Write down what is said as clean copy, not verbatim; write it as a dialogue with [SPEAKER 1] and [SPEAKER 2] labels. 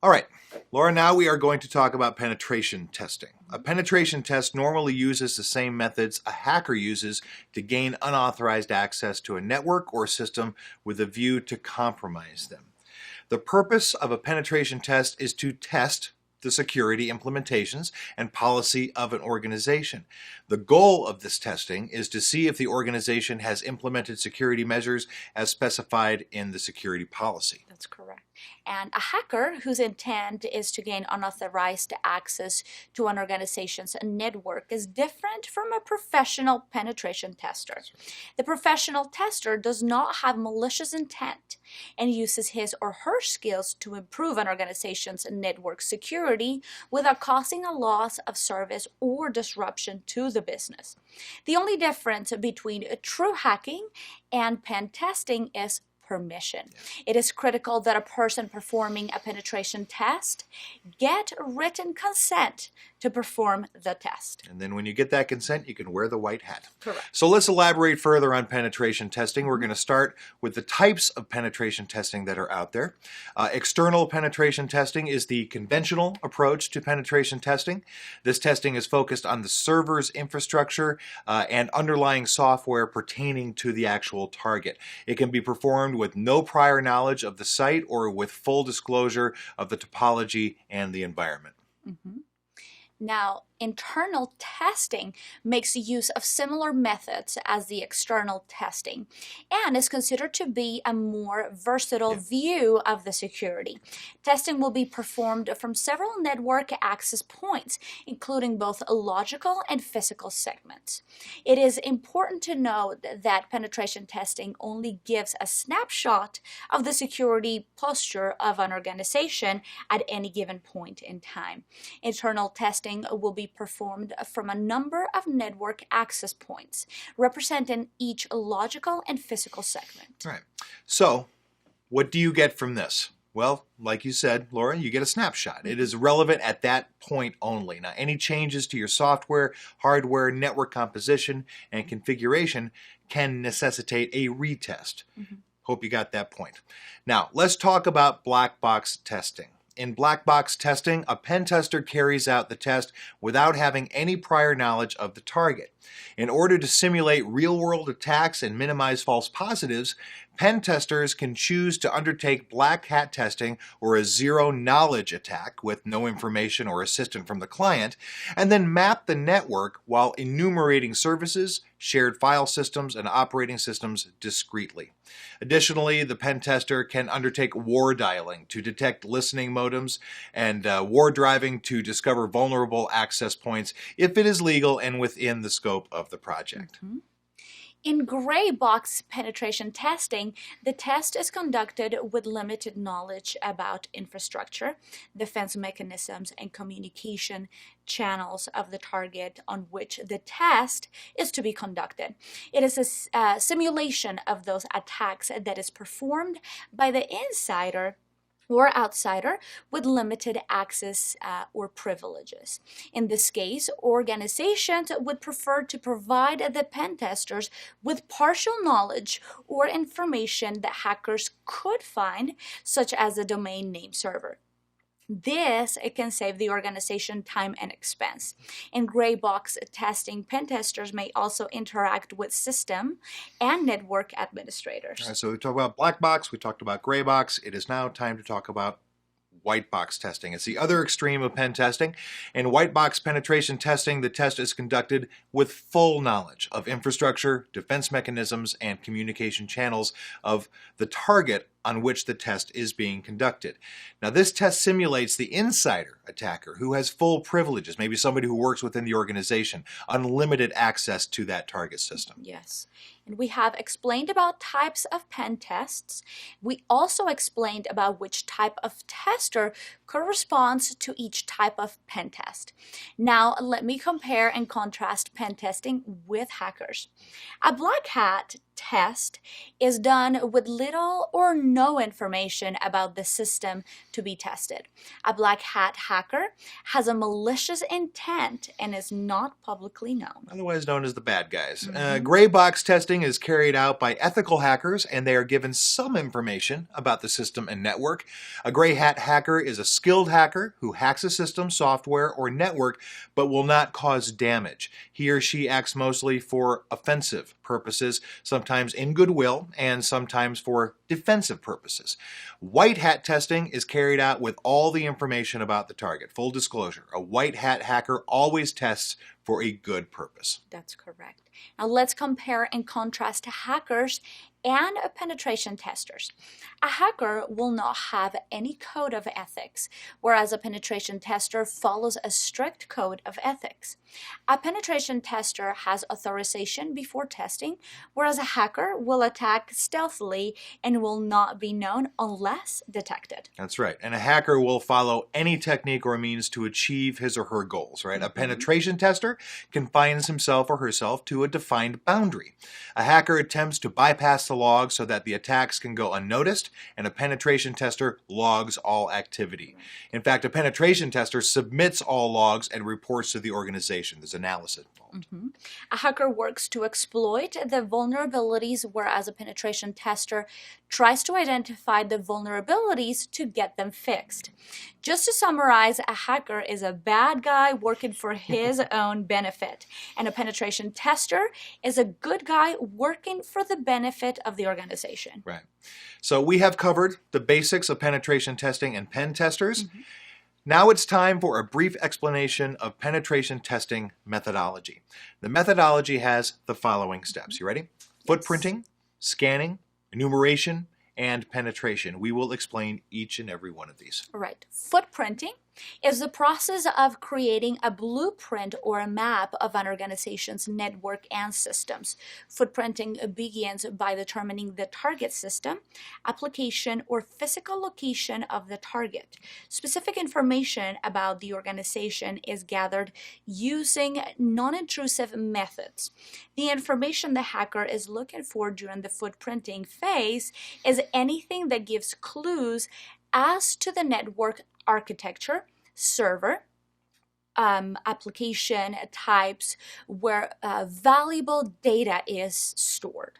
[SPEAKER 1] All right, Laura, now we are going to talk about penetration testing. A penetration test normally uses the same methods a hacker uses to gain unauthorized access to a network or system with a view to compromise them. The purpose of a penetration test is to test the security implementations and policy of an organization. The goal of this testing is to see if the organization has implemented security measures as specified in the security policy.
[SPEAKER 2] That's correct. And a hacker whose intent is to gain unauthorized access to an organization's network is different from a professional penetration tester. The professional tester does not have malicious intent and uses his or her skills to improve an organization's network security without causing a loss of service or disruption to the business. The only difference between true hacking and pen testing is permission. It is critical that a person performing a penetration test get written consent to perform the test.
[SPEAKER 1] And then when you get that consent, you can wear the white hat.
[SPEAKER 2] Correct.
[SPEAKER 1] So let's elaborate further on penetration testing. We're going to start with the types of penetration testing that are out there. External penetration testing is the conventional approach to penetration testing. This testing is focused on the server's infrastructure and underlying software pertaining to the actual target. It can be performed with no prior knowledge of the site or with full disclosure of the topology and the environment.
[SPEAKER 2] Now, internal testing makes use of similar methods as the external testing and is considered to be a more versatile view of the security. Testing will be performed from several network access points, including both logical and physical segments. It is important to note that penetration testing only gives a snapshot of the security posture of an organization at any given point in time. Internal testing will be performed from a number of network access points, representing each logical and physical segment.
[SPEAKER 1] All right. So, what do you get from this? Well, like you said, Laura, you get a snapshot. It is relevant at that point only. Now, any changes to your software, hardware, network composition, and configuration can necessitate a retest. Hope you got that point. Now, let's talk about black box testing. In black box testing, a pen tester carries out the test without having any prior knowledge of the target. In order to simulate real-world attacks and minimize false positives, pen testers can choose to undertake black hat testing or a zero-knowledge attack with no information or assistance from the client, and then map the network while enumerating services, shared file systems, and operating systems discreetly. Additionally, the pen tester can undertake war dialing to detect listening modems and war driving to discover vulnerable access points if it is legal and within the scope of the project.
[SPEAKER 2] In gray box penetration testing, the test is conducted with limited knowledge about infrastructure, defense mechanisms, and communication channels of the target on which the test is to be conducted. It is a simulation of those attacks that is performed by the insider or outsider with limited access or privileges. In this case, organizations would prefer to provide the pen testers with partial knowledge or information that hackers could find, such as a domain name server. It can save the organization time and expense. In gray box testing, pen testers may also interact with system and network administrators.
[SPEAKER 1] All right, so we talked about black box, we talked about gray box. It is now time to talk about white box testing. It's the other extreme of pen testing. In white box penetration testing, the test is conducted with full knowledge of infrastructure, defense mechanisms, and communication channels of the target on which the test is being conducted. Now, this test simulates the insider attacker who has full privileges, maybe somebody who works within the organization, unlimited access to that target system.
[SPEAKER 2] Yes. And we have explained about types of pen tests. We also explained about which type of tester corresponds to each type of pen test. Now, let me compare and contrast pen testing with hackers. A black hat test is done with little or no information about the system to be tested. A black hat hacker has a malicious intent and is not publicly known.
[SPEAKER 1] Otherwise known as the bad guys.
[SPEAKER 2] Mhm.
[SPEAKER 1] Gray box testing is carried out by ethical hackers, and they are given some information about the system and network. A gray hat hacker is a skilled hacker who hacks a system, software, or network, but will not cause damage. He or she acts mostly for offensive purposes, sometimes in goodwill, and sometimes for defensive purposes. White hat testing is carried out with all the information about the target. Full disclosure, a white hat hacker always tests for a good purpose.
[SPEAKER 2] That's correct. Now let's compare and contrast hackers and penetration testers. A hacker will not have any code of ethics, whereas a penetration tester follows a strict code of ethics. A penetration tester has authorization before testing, whereas a hacker will attack stealthily and will not be known unless detected.
[SPEAKER 1] That's right. And a hacker will follow any technique or means to achieve his or her goals, right? A penetration tester confines himself or herself to a defined boundary. A hacker attempts to bypass the log so that the attacks can go unnoticed, and a penetration tester logs all activity. In fact, a penetration tester submits all logs and reports to the organization. There's analysis involved.
[SPEAKER 2] A hacker works to exploit the vulnerabilities, whereas a penetration tester tries to identify the vulnerabilities to get them fixed. Just to summarize, a hacker is a bad guy working for his own benefit, and a penetration tester is a good guy working for the benefit of the organization.
[SPEAKER 1] Right. So we have covered the basics of penetration testing and pen testers. Now it's time for a brief explanation of penetration testing methodology. The methodology has the following steps. You ready? Footprinting, scanning, enumeration, and penetration. We will explain each and every one of these.
[SPEAKER 2] Right. Footprinting is the process of creating a blueprint or a map of an organization's network and systems. Footprinting begins by determining the target system, application, or physical location of the target. Specific information about the organization is gathered using non-intrusive methods. The information the hacker is looking for during the footprinting phase is anything that gives clues as to the network architecture, server, application types where valuable data is stored.